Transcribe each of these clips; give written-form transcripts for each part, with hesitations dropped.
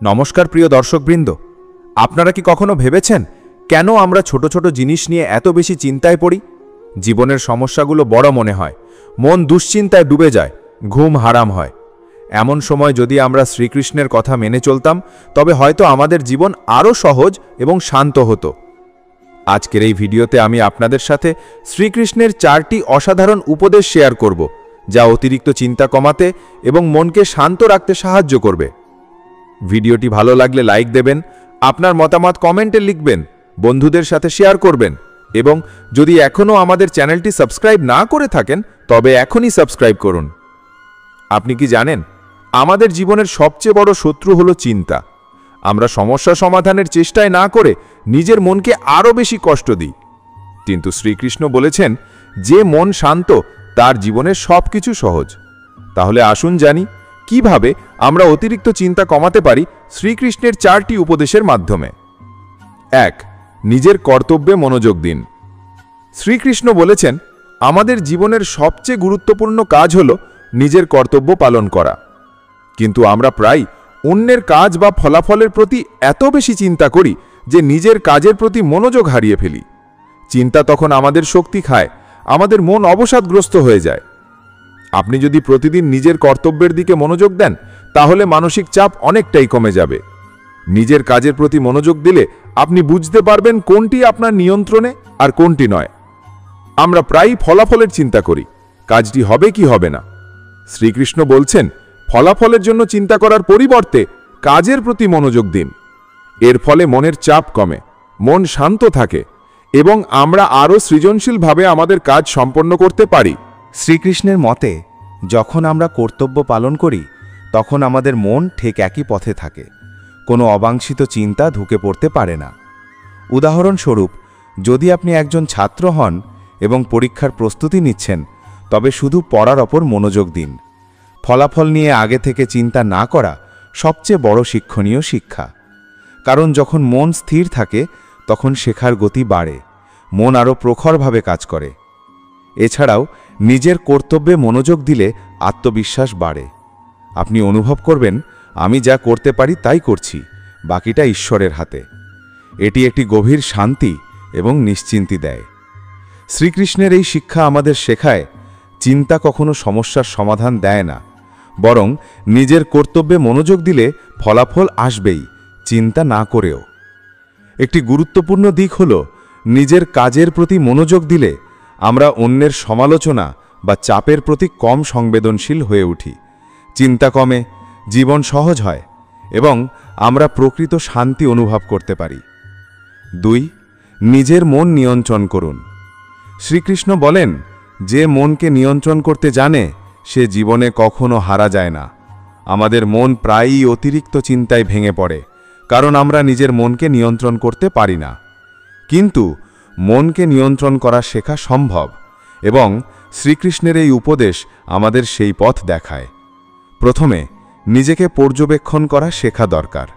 নমস্কার প্রিয় দর্শকবৃন্দ, আপনারা কি কখনো ভেবেছেন কেন আমরা ছোট ছোট জিনিস নিয়ে এত বেশি চিন্তায় পড়ি? জীবনের সমস্যাগুলো বড় মনে হয়, মন দুশ্চিন্তায় ডুবে যায়, ঘুম হারাম হয়। এমন সময় যদি আমরা শ্রীকৃষ্ণের কথা মেনে চলতাম, তবে হয়তো আমাদের জীবন আরও সহজ এবং শান্ত হতো। আজকের এই ভিডিওতে আমি আপনাদের সাথে শ্রীকৃষ্ণের 4টি অসাধারণ উপদেশ শেয়ার করব, যা অতিরিক্ত চিন্তা কমাতে এবং মনকে শান্ত রাখতে সাহায্য করবে। ভিডিওটি ভালো লাগলে লাইক দেবেন, আপনার মতামত কমেন্টে লিখবেন, বন্ধুদের সাথে শেয়ার করবেন এবং যদি এখনও আমাদের চ্যানেলটি সাবস্ক্রাইব না করে থাকেন তবে এখনই সাবস্ক্রাইব করুন। আপনি কি জানেন, আমাদের জীবনের সবচেয়ে বড় শত্রু হলো চিন্তা। আমরা সমস্যা সমাধানের চেষ্টায় না করে নিজের মনকে আরও বেশি কষ্ট দিই। কিন্তু শ্রীকৃষ্ণ বলেছেন, যে মন শান্ত তার জীবনের সবকিছু সহজ। তাহলে আসুন জানি কিভাবে আমরা অতিরিক্ত চিন্তা কমাতে পারি শ্রীকৃষ্ণের 4টি উপদেশের মাধ্যমে। 1. নিজের কর্তব্যে মনোযোগ দিন। শ্রীকৃষ্ণ বলেছেন, আমাদের জীবনের সবচেয়ে গুরুত্বপূর্ণ কাজ হল নিজের কর্তব্য পালন করা। কিন্তু আমরা প্রায় অন্যের কাজ বা ফলাফলের প্রতি এত বেশি চিন্তা করি যে নিজের কাজের প্রতি মনোযোগ হারিয়ে ফেলি। চিন্তা তখন আমাদের শক্তি খায়, আমাদের মন অবসাদগ্রস্ত হয়ে যায়। আপনি যদি প্রতিদিন নিজের কর্তব্যের দিকে মনোযোগ দেন, তাহলে মানসিক চাপ অনেকটাই কমে যাবে। নিজের কাজের প্রতি মনোযোগ দিলে আপনি বুঝতে পারবেন কোনটি আপনার নিয়ন্ত্রণে আর কোনটি নয়। আমরা প্রায়ই ফলাফলের চিন্তা করি, কাজটি হবে কি হবে না। শ্রীকৃষ্ণ বলছেন, ফলাফলের জন্য চিন্তা করার পরিবর্তে কাজের প্রতি মনোযোগ দিন। এর ফলে মনের চাপ কমে, মন শান্ত থাকে এবং আমরা আরও সৃজনশীলভাবে আমাদের কাজ সম্পন্ন করতে পারি। শ্রীকৃষ্ণের মতে যখন আমরা কর্তব্য পালন করি তখন আমাদের মন ঠিক একই পথে থাকে, কোনো অবাঞ্ছিত চিন্তা ঢুকে পড়তে পারে না। উদাহরণস্বরূপ, যদি আপনি একজন ছাত্র হন এবং পরীক্ষার প্রস্তুতি নিচ্ছেন, তবে শুধু পড়ার ওপর মনোযোগ দিন। ফলাফল নিয়ে আগে থেকে চিন্তা না করা সবচেয়ে বড় শিক্ষণীয় শিক্ষা। কারণ যখন মন স্থির থাকে তখন শেখার গতি বাড়ে, মন আরও প্রখরভাবে কাজ করে। এছাড়াও নিজের কর্তব্যে মনোযোগ দিলে আত্মবিশ্বাস বাড়ে। আপনি অনুভব করবেন, আমি যা করতে পারি তাই করছি, বাকিটা ঈশ্বরের হাতে। এটি একটি গভীর শান্তি এবং নিশ্চিন্তি দেয়। শ্রীকৃষ্ণের এই শিক্ষা আমাদের শেখায়, চিন্তা কখনো সমস্যার সমাধান দেয় না, বরং নিজের কর্তব্যে মনোযোগ দিলে ফলাফল আসবেই, চিন্তা না করেও। একটি গুরুত্বপূর্ণ দিক হল, নিজের কাজের প্রতি মনোযোগ দিলে আমরা অন্যের সমালোচনা বা চাপের প্রতি কম সংবেদনশীল হয়ে উঠি। চিন্তা কমে, জীবন সহজ হয় এবং আমরা প্রকৃত শান্তি অনুভব করতে পারি। 2. নিজের মন নিয়ন্ত্রণ করুন। শ্রীকৃষ্ণ বলেন, যে মনকে নিয়ন্ত্রণ করতে জানে সে জীবনে কখনো হারা যায় না। আমাদের মন প্রায়ই অতিরিক্ত চিন্তায় ভেঙে পড়ে, কারণ আমরা নিজের মনকে নিয়ন্ত্রণ করতে পারি না। কিন্তু মনকে নিয়ন্ত্রণ করা শেখা সম্ভব এবং শ্রীকৃষ্ণের এই উপদেশ আমাদের সেই পথ দেখায়। প্রথমে নিজেকে পর্যবেক্ষণ করা শেখা দরকার।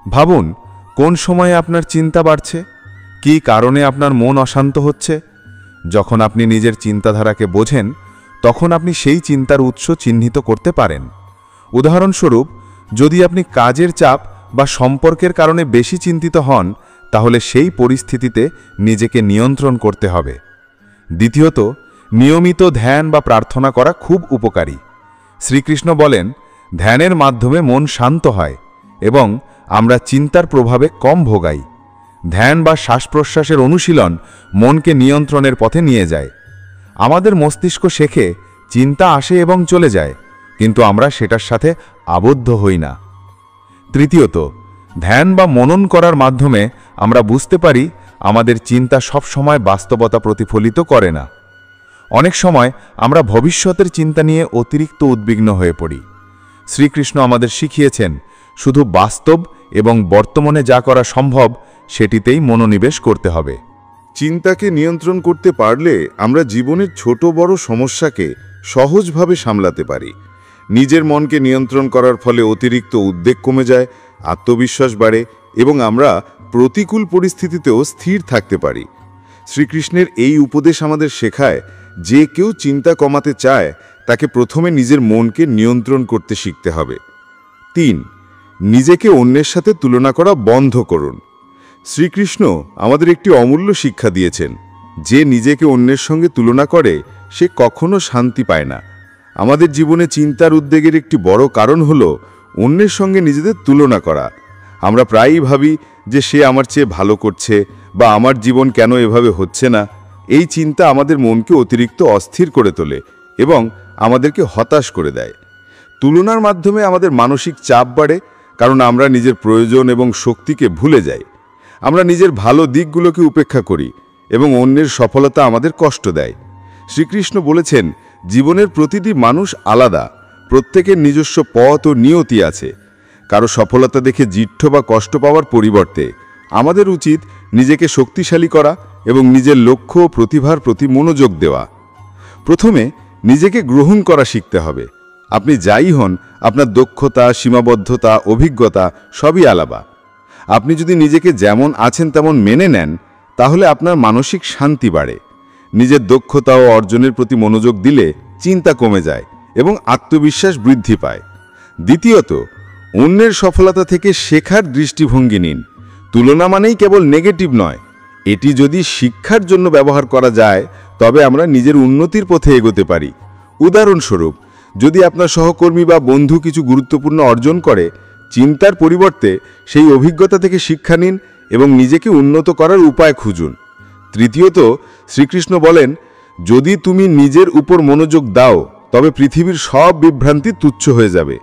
ভাবুন, কোন সময়ে আপনার চিন্তা বাড়ছে, কী কারণে আপনার মন অশান্ত হচ্ছে। যখন আপনি নিজের চিন্তাধারাকে বোঝেন, তখন আপনি সেই চিন্তার উৎস চিহ্নিত করতে পারেন। উদাহরণস্বরূপ, যদি আপনি কাজের চাপ বা সম্পর্কের কারণে বেশি চিন্তিত হন, তাহলে সেই পরিস্থিতিতে নিজেকে নিয়ন্ত্রণ করতে হবে। দ্বিতীয়ত, নিয়মিত ধ্যান বা প্রার্থনা করা খুব উপকারী। শ্রীকৃষ্ণ বলেন, ধ্যানের মাধ্যমে মন শান্ত হয় এবং আমরা চিন্তার প্রভাবে কম ভোগাই। ধ্যান বা শ্বাস-প্রশ্বাসের অনুশীলন মনকে নিয়ন্ত্রণের পথে নিয়ে যায়। আমাদের মস্তিষ্ক শেখে, চিন্তা আসে এবং চলে যায়, কিন্তু আমরা সেটার সাথে আবদ্ধ হই না। তৃতীয়ত, ধ্যান বা মনন করার মাধ্যমে আমরা বুঝতে পারি আমাদের চিন্তা সব সময় বাস্তবতা প্রতিফলিত করে না। অনেক সময় আমরা ভবিষ্যতের চিন্তা নিয়ে অতিরিক্ত উদ্বিগ্ন হয়ে পড়ি। শ্রীকৃষ্ণ আমাদের শিখিয়েছেন, শুধু বাস্তব এবং বর্তমানে যা করা সম্ভব সেটিতেই মনোনিবেশ করতে হবে। চিন্তাকে নিয়ন্ত্রণ করতে পারলে আমরা জীবনের ছোট বড় সমস্যাকে সহজভাবে সামলাতে পারি। নিজের মনকে নিয়ন্ত্রণ করার ফলে অতিরিক্ত উদ্বেগ কমে যায়, আত্মবিশ্বাস বাড়ে এবং আমরা প্রতিকূল পরিস্থিতিতেও স্থির থাকতে পারি। শ্রীকৃষ্ণের এই উপদেশ আমাদের শেখায়, যে কেউ চিন্তা কমাতে চায় তাকে প্রথমে নিজের মনকে নিয়ন্ত্রণ করতে শিখতে হবে। 3. নিজেকে অন্যের সাথে তুলনা করা বন্ধ করুন। শ্রীকৃষ্ণ আমাদের একটি অমূল্য শিক্ষা দিয়েছেন, যে নিজেকে অন্যের সঙ্গে তুলনা করে সে কখনো শান্তি পায় না। আমাদের জীবনে চিন্তার উদ্বেগের একটি বড় কারণ হলো অন্যের সঙ্গে নিজেদের তুলনা করা। আমরা প্রায়ই ভাবি যে সে আমার চেয়ে ভালো করছে বা আমার জীবন কেন এভাবে হচ্ছে না। এই চিন্তা আমাদের মনকে অতিরিক্ত অস্থির করে তোলে এবং আমাদেরকে হতাশ করে দেয়। তুলনার মাধ্যমে আমাদের মানসিক চাপ বাড়ে, কারণ আমরা নিজের প্রয়োজন এবং শক্তিকে ভুলে যাই। আমরা নিজের ভালো দিকগুলোকে উপেক্ষা করি এবং অন্যের সফলতা আমাদের কষ্ট দেয়। শ্রীকৃষ্ণ বলেছেন, জীবনের প্রতিটি মানুষ আলাদা, প্রত্যেকের নিজস্ব পথ ও নিয়তি আছে। কারো সফলতা দেখে জিঠ্ঠ বা কষ্ট পাওয়ার পরিবর্তে আমাদের উচিত নিজেকে শক্তিশালী করা এবং নিজের লক্ষ্য ও প্রতিভার প্রতি মনোযোগ দেওয়া। প্রথমে নিজেকে গ্রহণ করা শিখতে হবে। আপনি যাই হন, আপনার দক্ষতা, সীমাবদ্ধতা, অভিজ্ঞতা সবই আলাদা। আপনি যদি নিজেকে যেমন আছেন তেমন মেনে নেন, তাহলে আপনার মানসিক শান্তি বাড়ে। নিজের দক্ষতা ও অর্জনের প্রতি মনোযোগ দিলে চিন্তা কমে যায় এবং আত্মবিশ্বাস বৃদ্ধি পায়। দ্বিতীয়ত, অন্যের সফলতা থেকে শেখার দৃষ্টিভঙ্গি নিন। তুলনা মানেই কেবল নেগেটিভ নয়, এটি যদি শিক্ষার জন্য ব্যবহার করা যায় তবে আমরা নিজের উন্নতির পথে এগোতে পারি। উদাহরণস্বরূপ, যদি আপনার সহকর্মী বা বন্ধু কিছু গুরুত্বপূর্ণ অর্জন করে, চিন্তার পরিবর্তে সেই অভিজ্ঞতা থেকে শিক্ষা নিন এবং নিজেকে উন্নত করার উপায় খুঁজুন। তৃতীয়ত, শ্রীকৃষ্ণ বলেন, যদি তুমি নিজের উপর মনোযোগ দাও তবে পৃথিবীর সব বিভ্রান্তি তুচ্ছ হয়ে যাবে।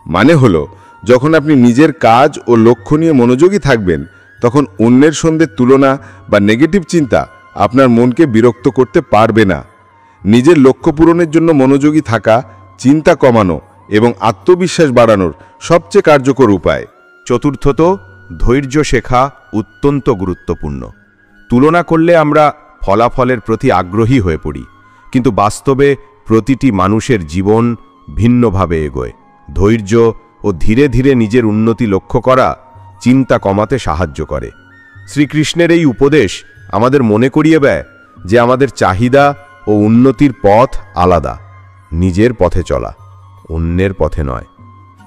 মানে হলো, যখন আপনি নিজের কাজ ও লক্ষ্য নিয়ে মনোযোগী থাকবেন, তখন অন্যের সঙ্গে তুলনা বা নেগেটিভ চিন্তা আপনার মনকে বিরক্ত করতে পারবে না। নিজের লক্ষ্য পূরণের জন্য মনোযোগী থাকা চিন্তা কমানো এবং আত্মবিশ্বাস বাড়ানোর সবচেয়ে কার্যকর উপায়। চতুর্থত, ধৈর্য শেখা অত্যন্ত গুরুত্বপূর্ণ। তুলনা করলে আমরা ফলাফলের প্রতি আগ্রহী হয়ে পড়ি, কিন্তু বাস্তবে প্রতিটি মানুষের জীবন ভিন্নভাবে এগোয়। ধৈর্য ও ধীরে ধীরে নিজের উন্নতি লক্ষ্য করা চিন্তা কমাতে সাহায্য করে। শ্রীকৃষ্ণের এই উপদেশ আমাদের মনে করিয়ে দেয় যে আমাদের চাহিদা ও উন্নতির পথ আলাদা। নিজের পথে চলা, অন্যের পথে নয়।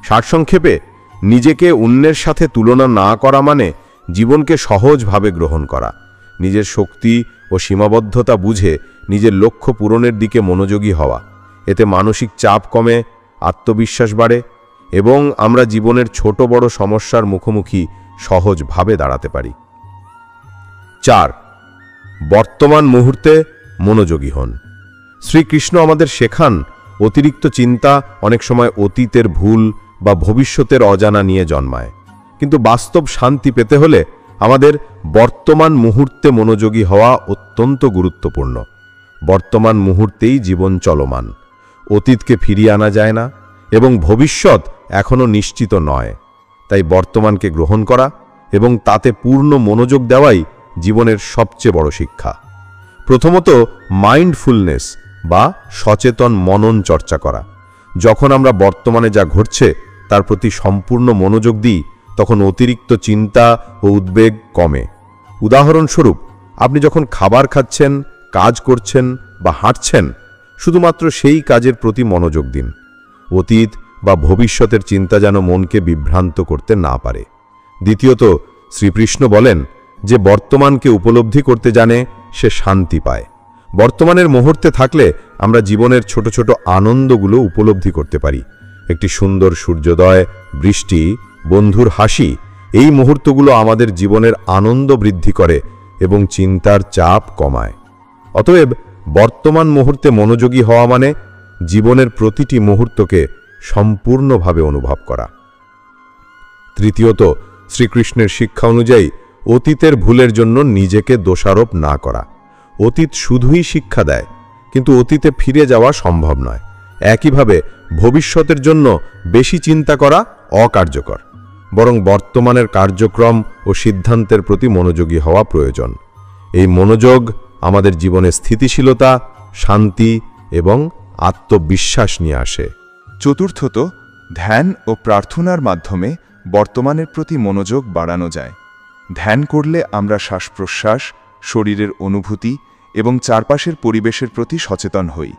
সারসংক্ষেপে, নিজেকে অন্যের সাথে তুলনা না করা মানে জীবনকে সহজভাবে গ্রহণ করা, নিজের শক্তি ও সীমাবদ্ধতা বুঝে নিজের লক্ষ্য পূরণের দিকে মনোযোগী হওয়া। এতে মানসিক চাপ কমে, আত্মবিশ্বাস বাড়ে এবং আমরা জীবনের ছোট বড় সমস্যার মুখোমুখি সহজভাবে দাঁড়াতে পারি। 4. বর্তমান মুহূর্তে মনোযোগী হন। শ্রীকৃষ্ণ আমাদের শেখান, অতিরিক্ত চিন্তা অনেক সময় অতীতের ভুল বা ভবিষ্যতের অজানা নিয়ে জন্মায়, কিন্তু বাস্তব শান্তি পেতে হলে আমাদের বর্তমান মুহূর্তে মনোযোগী হওয়া অত্যন্ত গুরুত্বপূর্ণ। বর্তমান মুহূর্তেই জীবন চলমান, অতীতকে ফিরিয়ে আনা যায় না এবং ভবিষ্যৎ এখনও নিশ্চিত নয়। তাই বর্তমানকে গ্রহণ করা এবং তাতে পূর্ণ মনোযোগ দেওয়াই জীবনের সবচেয়ে বড় শিক্ষা। প্রথমত, মাইন্ডফুলনেস বা সচেতন মনন চর্চা করা। যখন আমরা বর্তমানে যা ঘটছে তার প্রতি সম্পূর্ণ মনোযোগ দিই, তখন অতিরিক্ত চিন্তা ও উদ্বেগ কমে। উদাহরণস্বরূপ, আপনি যখন খাবার খাচ্ছেন, কাজ করছেন বা হাঁটছেন, শুধুমাত্র সেই কাজের প্রতি মনোযোগ দিন। অতীত বা ভবিষ্যতের চিন্তা যেন মনকে বিভ্রান্ত করতে না পারে। দ্বিতীয়ত, শ্রীকৃষ্ণ বলেন যে বর্তমানকে উপলব্ধি করতে জানে সে শান্তি পায়। বর্তমানের মুহূর্তে থাকলে আমরা জীবনের ছোট ছোট আনন্দগুলো উপলব্ধি করতে পারি। একটি সুন্দর সূর্যোদয়, বৃষ্টি, বন্ধুর হাসি, এই মুহূর্তগুলো আমাদের জীবনের আনন্দ বৃদ্ধি করে এবং চিন্তার চাপ কমায়। অতএব বর্তমান মুহূর্তে মনোযোগী হওয়া মানে জীবনের প্রতিটি মুহূর্তকে সম্পূর্ণভাবে অনুভব করা। তৃতীয়ত, শ্রীকৃষ্ণের শিক্ষা অনুযায়ী অতীতের ভুলের জন্য নিজেকে দোষারোপ না করা। অতীত শুধুই শিক্ষা দেয়, কিন্তু অতীতে ফিরে যাওয়া সম্ভব নয়। একইভাবে ভবিষ্যতের জন্য বেশি চিন্তা করা অকার্যকর, বরং বর্তমানের কার্যক্রম ও সিদ্ধান্তের প্রতি মনোযোগী হওয়া প্রয়োজন। এই মনোযোগ আমাদের জীবনে স্থিতিশীলতা, শান্তি এবং আত্মবিশ্বাস নিয়ে আসে। চতুর্থত, ধ্যান ও প্রার্থনার মাধ্যমে বর্তমানের প্রতি মনোযোগ বাড়ানো যায়। ধ্যান করলে আমরা শ্বাস-প্রশ্বাস, শরীরের অনুভূতি এবং চারপাশের পরিবেশের প্রতি সচেতন হই।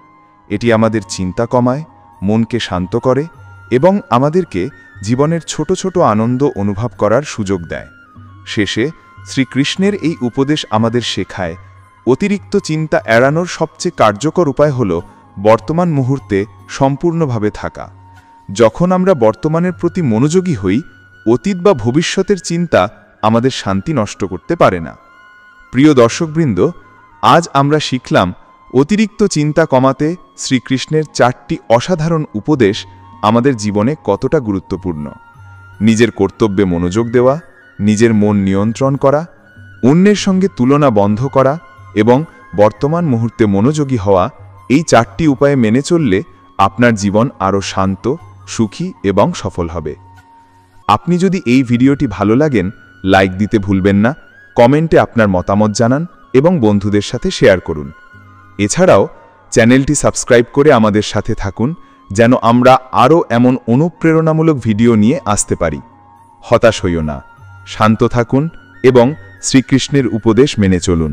এটি আমাদের চিন্তা কমায়, মনকে শান্ত করে এবং আমাদেরকে জীবনের ছোট ছোট আনন্দ অনুভব করার সুযোগ দেয়। শেষে শ্রীকৃষ্ণের এই উপদেশ আমাদের শেখায়, অতিরিক্ত চিন্তা এড়ানোর সবচেয়ে কার্যকর উপায় হল বর্তমান মুহূর্তে সম্পূর্ণভাবে থাকা। যখন আমরা বর্তমানের প্রতি মনোযোগী হই, অতীত বা ভবিষ্যতের চিন্তা আমাদের শান্তি নষ্ট করতে পারে না। প্রিয় দর্শকবৃন্দ, আজ আমরা শিখলাম অতিরিক্ত চিন্তা কমাতে শ্রীকৃষ্ণের 4টি অসাধারণ উপদেশ আমাদের জীবনে কতটা গুরুত্বপূর্ণ। নিজের কর্তব্যে মনোযোগ দেওয়া, নিজের মন নিয়ন্ত্রণ করা, অন্যের সঙ্গে তুলনা বন্ধ করা এবং বর্তমান মুহূর্তে মনোযোগী হওয়া, এই 4টি উপায়ে মেনে চললে আপনার জীবন আরও শান্ত, সুখী এবং সফল হবে। আপনি যদি এই ভিডিওটি ভালো লাগেন, লাইক দিতে ভুলবেন না, কমেন্টে আপনার মতামত জানান এবং বন্ধুদের সাথে শেয়ার করুন। এছাড়াও চ্যানেলটি সাবস্ক্রাইব করে আমাদের সাথে থাকুন, যেন আমরা আরও এমন অনুপ্রেরণামূলক ভিডিও নিয়ে আসতে পারি। হতাশ হইও না, শান্ত থাকুন এবং শ্রীকৃষ্ণের উপদেশ মেনে চলুন।